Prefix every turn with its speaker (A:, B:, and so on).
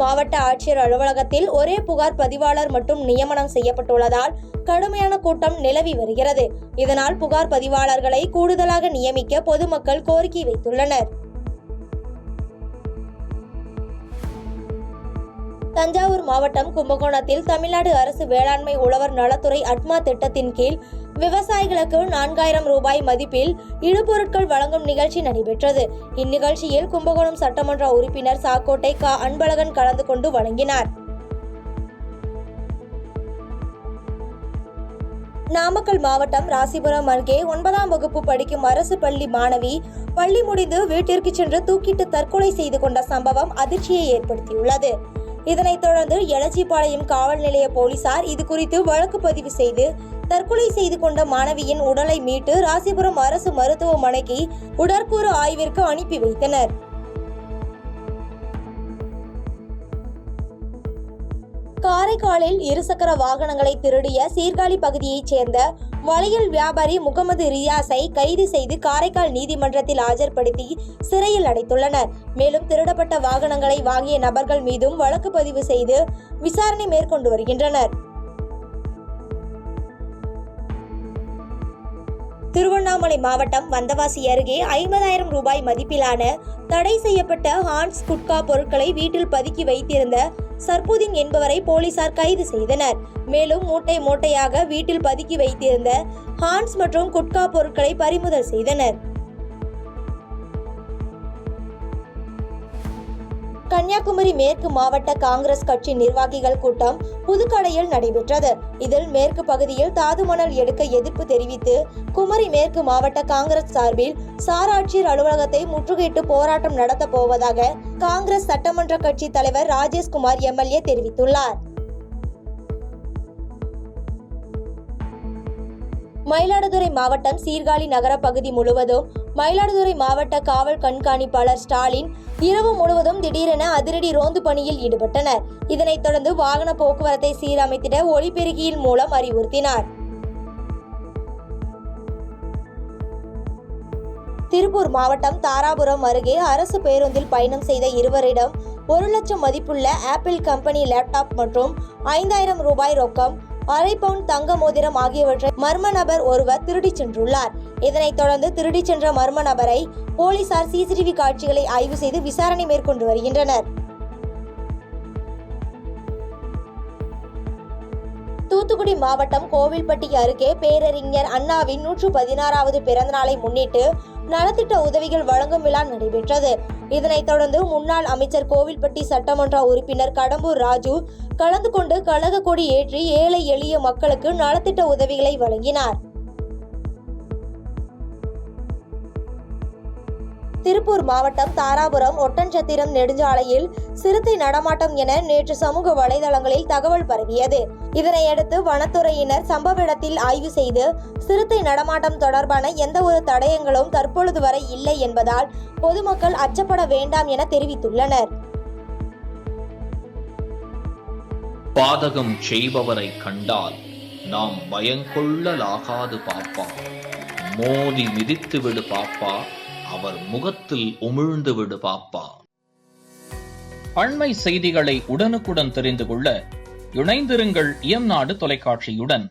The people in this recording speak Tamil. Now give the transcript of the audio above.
A: மாவட்ட ஆட்சியர் அலுவலகத்தில் ஒரே புகார் பதிவாளர் மட்டும் நியமனம் செய்யப்பட்டுள்ளதால் கடுமையான கூட்டம் நிலவி வருகிறது. இதனால் புகார் பதிவாளர்களை கூடுதலாக நியமிக்க பொதுமக்கள் கோரிக்கை வைத்துள்ளனர். தஞ்சாவூர் மாவட்டம் கும்பகோணத்தில் தமிழ்நாடு அரசு வேளாண்மை உழவர் நலத்துறை அட்மா திட்டத்தின் கீழ் விவசாயிகளுக்கு 4000 ரூபாய் மதிப்பில் இடுபொருட்கள் வழங்கும் நிகழ்ச்சி நடைபெற்றது. இந்நிகழ்ச்சியில் கும்பகோணம் சட்டமன்ற உறுப்பினர் சாக்கோட்டை க. அன்பழகன் கலந்து கொண்டு வழங்கினார். நாமக்கல் மாவட்டம் ராசிபுரம் அருகே 9ஆம் வகுப்பு படிக்கும் அரசு பள்ளி மாணவி பள்ளி முடிந்து வீட்டிற்கு சென்று தூக்கிட்டு தற்கொலை செய்து கொண்ட சம்பவம் அதிர்ச்சியை ஏற்படுத்தியுள்ளது. இதனைத் தொடர்ந்து எலச்சிபாளையம் காவல் நிலைய போலீசார் இதுகுறித்து வழக்கு பதிவு செய்து தற்கொலை செய்து கொண்ட மாணவியின் உடலை மீட்டு ராசிபுரம் அரசு மருத்துவமனைக்கு உடற்கூறு ஆய்விற்கு அனுப்பி வைத்தனர். காரைக்காலில் இருசக்கர வாகனங்களை திருடிய சீர்காழி பகுதியைச் சேர்ந்த வளையல் வியாபாரி முகமது ரியாஸை கைது செய்து காரைக்கால் நீதிமன்றத்தில் ஆஜர்படுத்தி சிறையில் அடைத்துள்ளனர். மேலும் திருடப்பட்ட வாகனங்களை வாங்கிய நபர்கள் மீதும் வழக்கு பதிவு செய்து விசாரணை மேற்கொண்டு வருகின்றனர். திருவண்ணாமலை மாவட்டம் வந்தவாசி அருகே 50000 ரூபாய் மதிப்பிலான தடை செய்யப்பட்ட ஹான்ஸ் குட்கா பொருட்களை வீட்டில் பதுக்கி வைத்திருந்த சர்புதீன் என்பவரை போலீசார் கைது செய்தனர். மேலும் மூட்டை மூட்டையாக வீட்டில் பதுக்கி வைத்திருந்த ஹான்ஸ் மற்றும் குட்கா பொருட்களை பறிமுதல் செய்தனர். கன்னியாகுமரி மேற்கு மாவட்ட காங்கிரஸ் கட்சி நிர்வாகிகள் கூட்டம் புதுக்கடையில் நடைபெற்றது. இதில் மேற்கு பகுதியில் தாது மணல் எடுக்க எதிர்ப்பு தெரிவித்து குமரி மேற்கு மாவட்ட காங்கிரஸ் சார்பில் சார் ஆட்சியர் அலுவலகத்தை முற்றுகையிட்டு போராட்டம் நடத்த போவதாக காங்கிரஸ் சட்டமன்ற கட்சி தலைவர் ராஜேஷ்குமார் எம்எல்ஏ தெரிவித்துள்ளார். மயிலாடுதுறை மாவட்டம் சீர்காழி நகர பகுதி முழுவதும் மயிலாடுதுறை மாவட்ட காவல் கண்காணிப்பாளர் ஸ்டாலின் இரவு முழுவதும் திடீரென அதிரடி ரோந்து பணியில் ஈடுபட்டனர். இதனைத் தொடர்ந்து வாகன போக்குவரத்தை சீரமைத்திட ஒலிபெருக்கியின் மூலம் அறிவுறுத்தினார். திருப்பூர் மாவட்டம் தாராபுரம் அருகே அரசு பேருந்தில் பயணம் செய்த இருவரிடம் 1 லட்சம் மதிப்புள்ள ஆப்பிள் கம்பெனி லேப்டாப் மற்றும் 5000 ரூபாய் ரொக்கம், அரை பவுன் தங்க மோதிரம் ஆகியவற்றை மர்ம நபர் ஒருவர் திருடிச் சென்றுள்ளார். இதனைத் தொடர்ந்து திருடிச் சென்ற மர்ம நபரை போலீசார் சிசிடிவி காட்சிகளை ஆய்வு செய்து விசாரணை மேற்கொண்டு வருகின்றனர். தூத்துக்குடி மாவட்டம் கோவில்பட்டி அருகே பேரறிஞர் அண்ணாவின் 116வது பிறந்த நாளை முன்னிட்டு நலத்திட்ட உதவிகள் வழங்கும் விழா நடைபெற்றது. இதனைத் தொடர்ந்து முன்னாள் அமைச்சர் கோவில்பட்டி சட்டமன்ற உறுப்பினர் கடம்பூர் ராஜு கலந்து கொண்டு கழக கொடி ஏற்றி ஏழை எளிய மக்களுக்கு நலத்திட்ட உதவிகளை வழங்கினார். திருப்பூர் மாவட்டம் தாராபுரம் ஒட்டன்சத்திரம் நெடுஞ்சாலையில் சிறுத்தை நடமாட்டம் என நேற்று சமூக வலைதளங்களில் தகவல் பரவியது. இதனையடுத்து வனத்துறையினர் சம்பவ இடத்தில் ஆய்வு செய்து சிறுத்தை நடமாட்டம் தொடர்பான எந்த ஒரு தடயங்களும் தற்பொழுது வரை இல்லை என்பதால் பொதுமக்கள் அச்சப்பட வேண்டாம் என தெரிவித்துள்ளனர்.
B: பாதகம் செய்பவரை கண்டால் நாம் பயங்கொள்ளலாகாது பாப்பா, மோதி மிதித்து விடு பாப்பா, அவர் முகத்தில் உமிழ்ந்து விடு பாப்பா. அண்மை செய்திகளை உடனுக்குடன் தெரிந்து கொள்ள இணைந்திருங்கள் இயம்நாடு தொலைக்காட்சியுடன்.